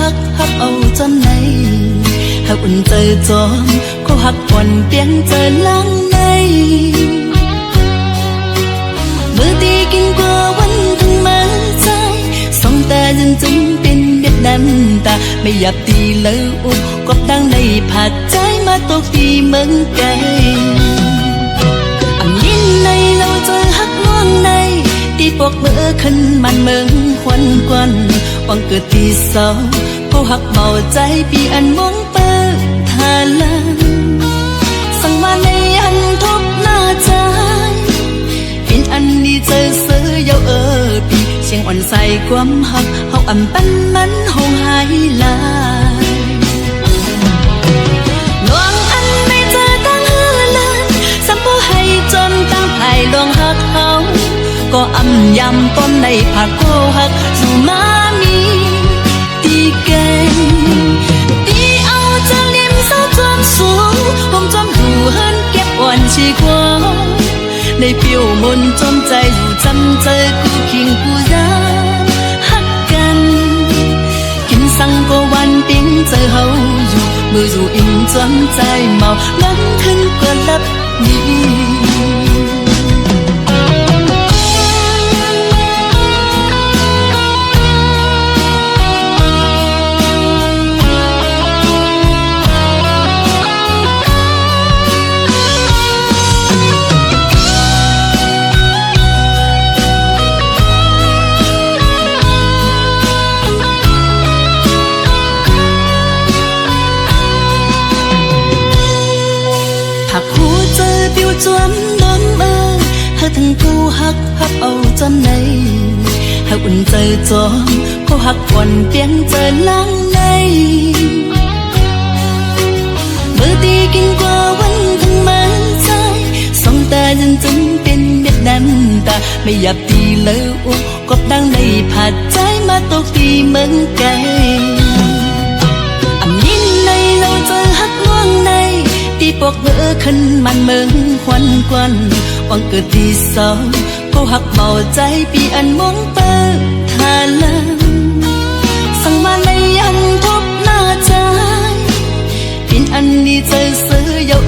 ฮักฮับเอาจำในหากอุ่นเจอจอมก็หักผ่อนเปียงเจอล้างในมือตีกินกว่าวันทั้งมาใจสองตาจนจึงเป็นเด็ดน้ำตาไม่อยากตีเลยอุบกบดังในผาดใจมาตกตีเมืองไกลอันยินในเราเจอฮักน้องในตีปกเมื่อขึ้นมันเมืองควันกวนวังเกิดตีเศร้าผู้หักเมาใจปีอันมองเปิดทาลังสั่งมาในอันทบหน้าใจเป็นอันนี้เจอเสือเยาปีเสียงอ่อนใส่ความหักเฮาอ่ำปันมันหงหายลายลวงอันไม่เจอตั้งเฮือลันสัมผู้ให้จนตั้งภายลวงหักเฮาก็อ่ำยำต้นในผักโกหักสู่มามีตีเกยตีเอาจะเลี่ยมเศร้าจอมสูงผมจอมหูเฮินเก็บอ่อนชีกว่าในเปียวมนจอมใจอยู่จำเจอกูคิงกูยาฮักกันกินสังก็วันปิ้งเจอเฮาอยู่มืออยู่อิงจอมใจเมาล้นขึ้นกว่าลับนี้จวมโดนเมื่อหากทั้งกูหักฮับเอาจำในหากอุ่นเจอจอมก็หักผ่อนเปียงเจอล้างในมือตีกินกว่าวันทั้งมาใจสองตาจนจึงเป็นเม็ดน้ำตาไม่อยากตีเลยอุบกบดังในผาดใจมาตกตีเมืองไกลอันยินในเราเจอหักล่วงในตีปกเมื่อขึ้นมันเมืองควันกวนวังเกิดตีเศร้าผู้หักเมาใจปีอันมองเปิดทาลังสั่งมาในอันทบหน้าใจเป็นอันนี้เจอเสือเยา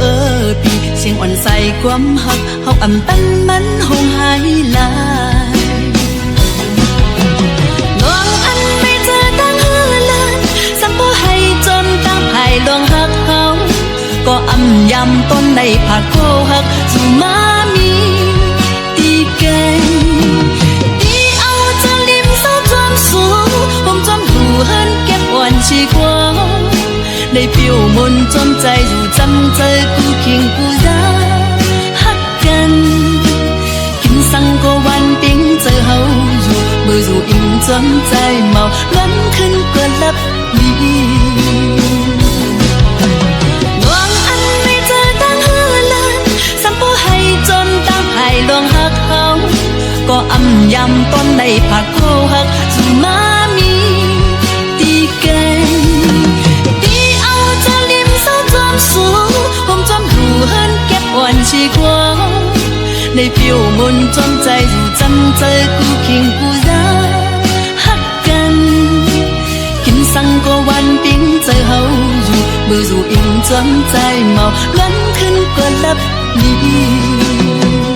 ปีเสียงอ่อนใส่ความหักเฮาอ่ำปันมันหงหายลายลวงอันไม่เจอตั้งเฮือลันสัมผู้ให้จนตั้งภายลวงหักเฮาก็อ่ำยำต้นในผักโกหักสู่มามีตีเกยตีเอาจะลิมเศร้าจอมสูงผมจอมหูเฮินเก็บอ่อนชีกว่าในเปียวมนจอมใจอยู่จำเจอกูคิงกูยาฮักกันกินสังก็วันปิ้งเจอเฮาอยู่มืออยู่อิงจอมใจเมาล้นขึ้นกว่าลับนี้ลวงหักเฮาก็อ่ำยำต้นในผักโกหักสู่มามีตีเกยตีเอาจะเลี่ยมเศร้าจอมสูงผมจอมหูเฮินเก็บอ่อนชีกว่าในเปียวมนจอมใจอยู่จำเจอกูคิงกูยาฮักกันกินสังก็วันปิ้งเจอเฮาอยู่มืออยู่อิงจอมใจเมาล้นขึ้นกว่าลับนี้